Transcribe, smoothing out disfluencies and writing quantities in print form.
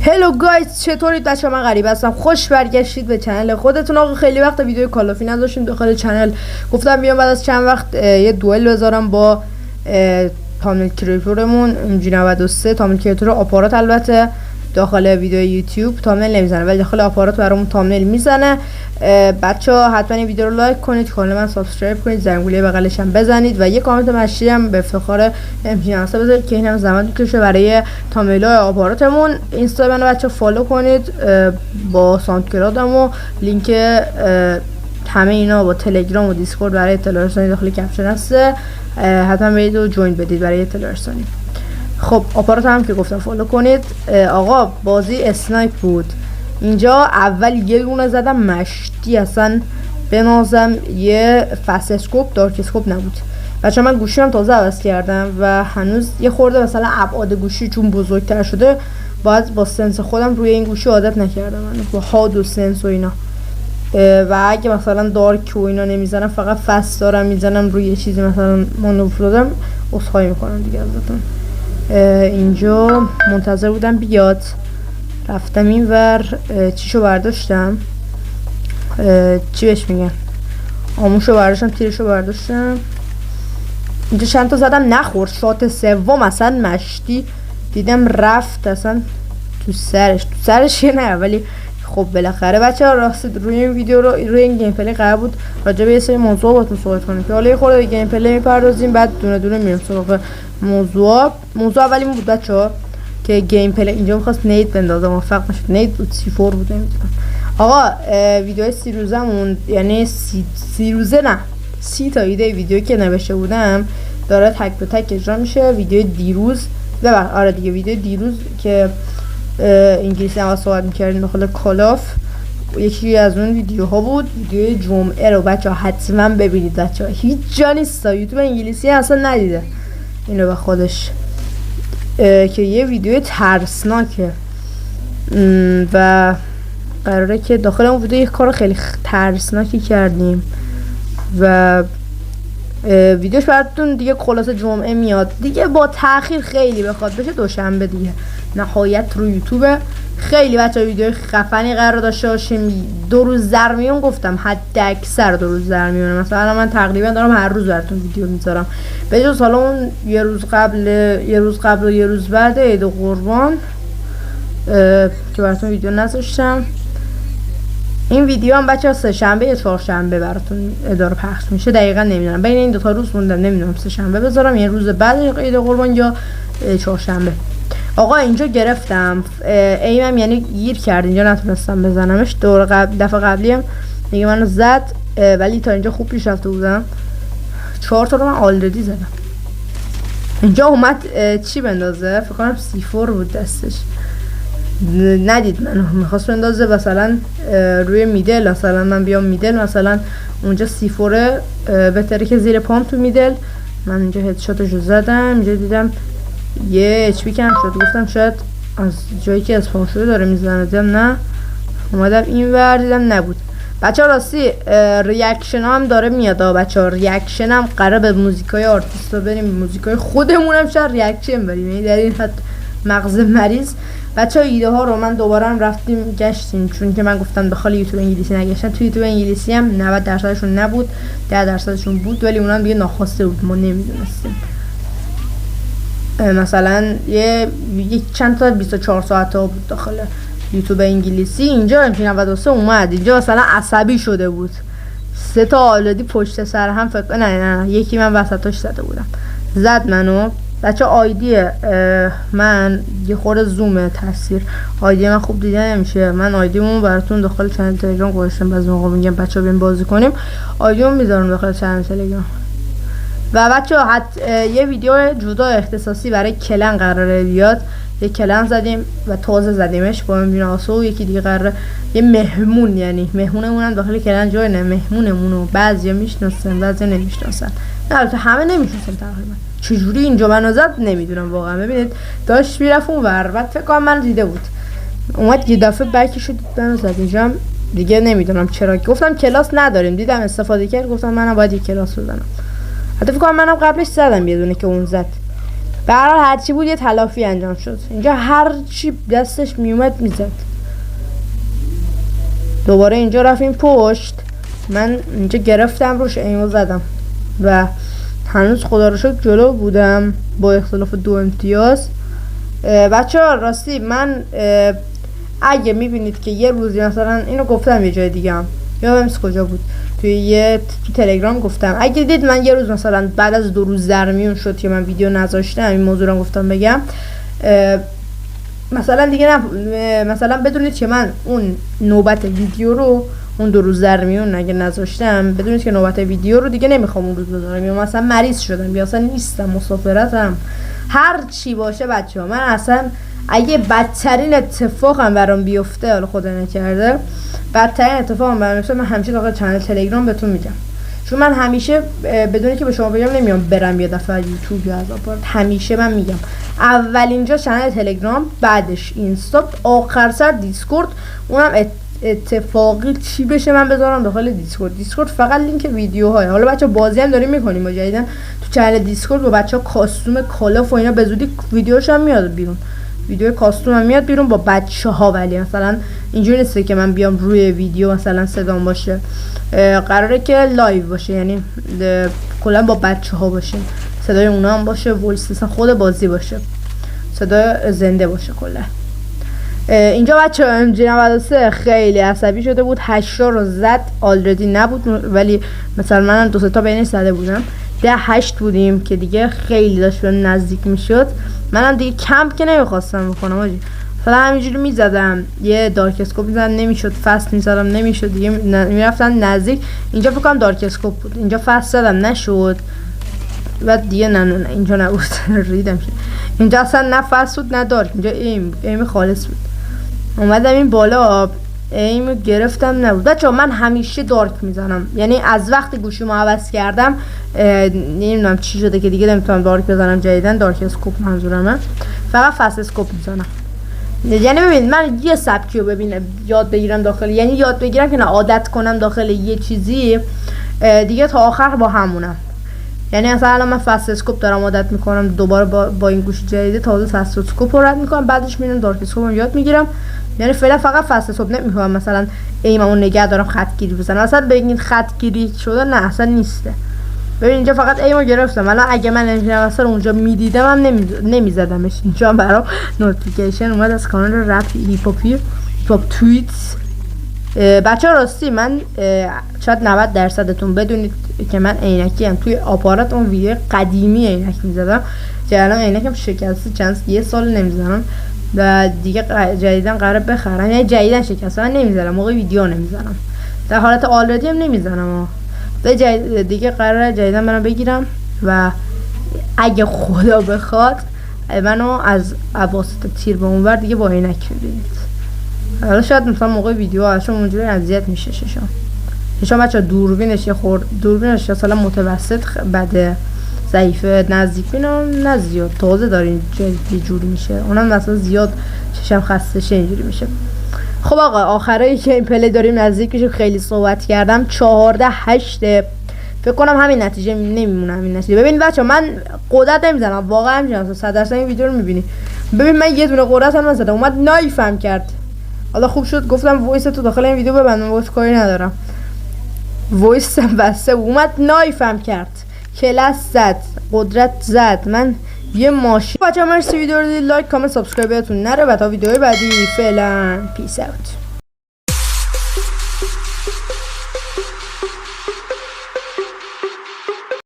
هلو گایز، چطورید بچه؟ من غریب هستم. خوش برگشتید به چنل خودتون. آقا خیلی وقت ویدیو کالافی نذاشتیم داخل چنل. گفتم بیام بعد از چند وقت یه دوئل بذارم با تامنیل کریتورمون G93 تامنیل کریتور آپارات. البته داخل ویدیو یوتیوب تامنیل نمیزنه ولی داخل آپارات برامون تامنیل میزنه. بچه‌ها حتما این ویدیو رو لایک کنید، کانال من سابسکرایب کنید، زنگوله بغلش هم بزنید و یه کامنت مشتی هم به افتخار امتیاز بذارید که اینم زحمت میکشه برای تامنیل‌های آپاراتمون. اینستا منو بچه‌ها فالو کنید با ساوندکلاودم و لینک همه اینا با تلگرام و دیسکورد برای اطلاع رسانی داخل کپشن هسته. حتما برید و جوین بدید برای اطلاع رسانی. خب آپارات هم که گفتم فالو کنید. آقا بازی اسنایپ بود. اینجا اول یه دونه زدم مشتی، اصلا بنازم یه فست اسکوپ دارک اسکوپ نبود. بچه من گوشی هم تازه عوض کردم و هنوز یه خورده مثلا ابعاد گوشی چون بزرگتر شده باید با سنس خودم روی این گوشی عادت نکردم، من با هاد و سنس و اینا. و اگه مثلا دارک و اینا نمیزنم فقط فست دارم میزنم روی یه چیزی مثلا مانور دادم عذرخواهی میکنم دیگه ازتون. اینجا منتظر بودم بیاد، رفتم این ور چیشو برداشتم، چی بهش میگن، آموشو برداشتم، تیرشو برداشتم. اینجا چند تا زدم نخورد. شات سوم اصلا مشتی دیدم رفت اصلا تو سرش یه نه. ولی خب بالاخره بچه ها راست روی این ویدیو رو روی این گیم پلی قرار بود راجع به یه سری موضوع باهاتون صحبت کنیم که حالا یه خورده به گیم پلی میپردازیم بعد دونه دونه میریم سراغ موضوع اول این بود بچه ها که گیم پلی اینجا میخواست نید بندازه، موفق نشد. نید بود، C4 بود نمیدونم. آقا ویدیوهای 30 روزمون یعنی 30 روزه نه 30 تا ایده ویدیو که نوشته بودم داره تک به تک اجرا میشه. ویدیو دیروز آره دیگه ویدیو دیروز که انگلیسی هم صحبت میکردیم داخل کالاف یکی از اون ویدیوها بود. ویدیو جمعه رو بچه ها حتما ببینید. بچه ها هیچ جا نیست، یوتیوب انگلیسی اصلا ندیده اینو به خودش که یه ویدیو ترسناکه و قراره که داخل اون ویدیو یک کار خیلی ترسناکی کردیم و ویدیوش براتون دیگه خلاصه جمعه میاد دیگه، با تاخیر خیلی بخواد بشه دوشنبه دیگه نهایت رو یوتیوب. خیلی بچه ویدیو خفنی قرار داشته باشیم. 2 روز در میون گفتم، حد اکثر 2 روز در میونه. مثلا من تقریبا دارم هر روز براتون ویدیو میذارم به جز حالا اون یه روز قبل و یه روز بعد عید قربان که براتون ویدیو نذاشتم. این ویدیو هم بچه ها 3 شنبه یا 4 شنبه براتون اداره پخش میشه، دقیقا نمیدونم، بین این 2 تا روز موندم، نمیدونم 3 شنبه بذارم یه روز بعد عید قربان یا 4 شنبه. آقا اینجا گرفتم ایمم یعنی گیر کرد، اینجا نتونستم بزنمش. دفعه قبلی هم دیگه منو زد ولی تا اینجا خوب پیش رفته بودم. 4 تا رو من آلردی زدم. اینجا اومد چی بندازه، فکر کنم C4 بود دستش، ندید منو، میخواست بندازه مثلا روی میدل، مثلا من بیام میدل، مثلا اونجا C4 بهتره که زیر پام تو میدل. من اینجا هدشاتشو زدم، اینجا دیدم یه HP کم شد، گفتم شاید از جایی که از پام شده داره میزنه، دیدم نه، اومدم این ور دیدم نبود. بچه ها راستی ریاکشن هم داره میاد بچه ها، ریاکشن هم قراره به موزیکای آرتیست ها بریم، موزیکای خودمون هم شاید ریاکشن بریم، یعنی در این حد مغز مریض. بچه ها ایده ها رو من دوباره هم رفتیم گشتیم، چون که من گفتم داخل یوتیوب انگلیسی نگشتن، توی یوتیوب انگلیسی هم 90% نبود، 10% بود، ولی اونم دیگه ناخواسته بود، ما نمیدونستیم. مثلا یه چند تا 24 ساعت ها بود داخل یوتیوب انگلیسی. اینجا MP93 اومد، اینجا مثلا عصبی شده بود، 3 تا آلردی پشت سر هم فکر نه یکی من وسطاش زده بودم، زد منو. بچه آیدی من یه خورده زومه تصویر، آیدی من خوب دیده نمیشه. من آیدیمو براتون داخل چنل تلگرام گذاشتم، بعضی موقع میگم بچه‌ها بیاین بازی کنیم، آیدیمو میذارم داخل چنل تلگرام. و بچه‌ها یه ویدیو جدا اختصاصی برای کلن قراره بیاد، یه کلن زدیم و تازه زدیمش با MP93 و یکی دیگه قراره یه مهمون، یعنی مهمونمون هم داخل کلن جای نه، مهمونمونو بعضیا میشناسن بعضیا نمیشناسن، البته همه نمیشناسن تقریبا. چجوری اینجا منو زد نمیدونم واقعا. ببینید داشت میرفت اون ور، بعد فکر کنم من دیده بود، اومد یه دفعه بکش شد منو زد. اینجا دیگه نمیدونم چرا، گفتم کلاس نداریم، دیدم استفاده کرد، گفتم منم باید یه کلاس بزنم. حتی فکر کنم منم قبلش زدم یه دونه که اون زد. به هر حال هرچی بود یه تلافی انجام شد. اینجا هر چی دستش میومد میزد. دوباره اینجا رفتیم پشت، من اینجا گرفتم روش ایمو زدم و هنوز خدا رو شکر جلو بودم با اختلاف 2 امتیاز. بچه ها راستی من اگه میبینید که یه روزی مثلا اینو گفتم یه جای دیگه هم یادم نیست کجا بود، تو تلگرام گفتم اگه دیدید من یه روز مثلا بعد از 2 روز در میون شد که من ویدیو نذاشتم، این موضوع رو گفتم بگم، مثلا دیگه مثلا بدونید که من اون نوبت ویدیو رو اون 2 روز در میون اگه نذاشتم، بدونید که نوبت ویدیو رو دیگه نمیخوام اون روز بذارم، یا مثلا مریض شدم یا اصلا نیستم، مسافرتم، هر چی باشه بچه‌ها، من اصلا اگه بدترین اتفاقم برام بیفته، حالا خدا نکرده بدترین اتفاقم برام بیفته، من همیشه داخل کانال تلگرام بهتون میگم. چون من همیشه بدون که به شما بگم نمیام برم یه دفعه یوتیوب یا از آپارت، همیشه من میگم اول اینجا کانال تلگرام، بعدش اینستا، آخر سر دیسکورد، اونم اتفاقی چی بشه من بذارم داخل دیسکورد فقط لینک ویدیوهای. حالا بچا بازی هم داریم میکنیم جدیدن تو چنل دیسکورد با بچا کاستوم کالاف و اینا، به زودی ویدیوش هم میاد بیرون، ویدیو کاستوم هم میاد بیرون با بچه ها، ولی مثلا اینجوری نیست که من بیام روی ویدیو مثلا صدام باشه، قراره که لایو باشه، یعنی کلا با بچه ها باشه، صدای اونا هم باشه، وایس مثلا خود بازی باشه، صدای زنده باشه کلا. اینجا بچه ام جی 93 خیلی عصبی شده بود، 8 رو زد، آلردی نبود ولی مثلا من 2 تا بینش زده بودم، 8 بودیم که دیگه خیلی داشت به نزدیک میشد، منم دیگه کمپ که نمیخواستم بکنم آجی، مثلا همینجوری میزدم، یه دارک اسکوپ میزدم نمیشد، فست میزدم نمیشد، دیگه میرفتن نزدیک. اینجا فکر کنم دارک اسکوپ بود، اینجا فست زدم نشد و دیگه نه اینجا نبود ریدم شد. اینجا اصلا نه فست بود نه دارک، اینجا ایم خالص بود. اومدم این بالا ایم گرفتم نبود. بچه من همیشه دارک میزنم، یعنی از وقتی گوشیمو عوض کردم نمیدونم چی شده که دیگه نمیتونم دارک بزنم جدیدن، دارک اسکوپ منظورمه، فقط فست اسکوپ میزنم. یعنی ببین من یه سبکی رو یاد بگیرم داخل، یعنی یاد بگیرم که نه عادت کنم داخل یه چیزی دیگه تا آخر با همونم. یعنی مثلا الان من فست اسکوپ دارم عادت میکنم، دوباره با این گوشی جدید تازه فست اسکوپ رو رد میکنم، بعدش میرم دارک اسکوپ رو یاد میگیرم. یعنی فعلا فقط فست اسکوپ نمیکنم، مثلا ایممو نگه دارم خط گیری بزنم، مثلا بگین خط گیری شده نه اصلا نیسته. ببین اینجا فقط ایمو گرفتم، الان اگه من مثلا اونجا میدیدم هم نمیزدمش. اینجا برام نوتیفیکیشن اومد از کانال رپ هیپ هاپ توییتس. بچه ها راستی من شاید 90% بدونید که من عینکی ام، توی آپارات اون ویدیو قدیمی عینک میزدم که الان عینکم شکسته، یه سال نمیزنم و دیگه جدیدن قراره بخرم، یعنی جدیدن شکسته، من نمیزنم موقع ویدیو نمیزنم، در حالت آلردی هم نمیزنم دیگه قراره جدیدن منو بگیرم و اگه خدا بخواد منو از اواسط تیر به اونور دیگه با عینک میبینید. حالا شاید مثلا موقع ویدیو هاشون اونجوری اذیت میشه ششم بچه دوربینش دوربینش مثلا متوسط بده، ضعیفه، نزدیک بینم نه زیاد، تازه دارین یه جوری میشه، اونم مثلا زیاد چشم خسته شه اینجوری میشه. خب آقا آخرایی که این پلی داریم نزدیک میشه، خیلی صحبت کردم، 14-8 فکر کنم همین نتیجه نمیمونه، همین نتیجه. ببین بچه من قدرت نمیزنم واقعا، میزنم 100% این ویدیو رو میبینی. ببین من یه دونه قدرت هم نزدم، اومد نایفم کرد. حالا خوب شد گفتم وایس تو داخل این ویدیو ببندم، وایس کاری ندارم، وایس بسته، اومد نایفم کرد، کلاس زد، قدرت زد، من یه ماشین. بچه‌ها مرسی ویدیو رو دیدید، لایک کامنت سابسکرایب یادتون نره و تا ویدیوهای بعدی فعلا پیس اوت.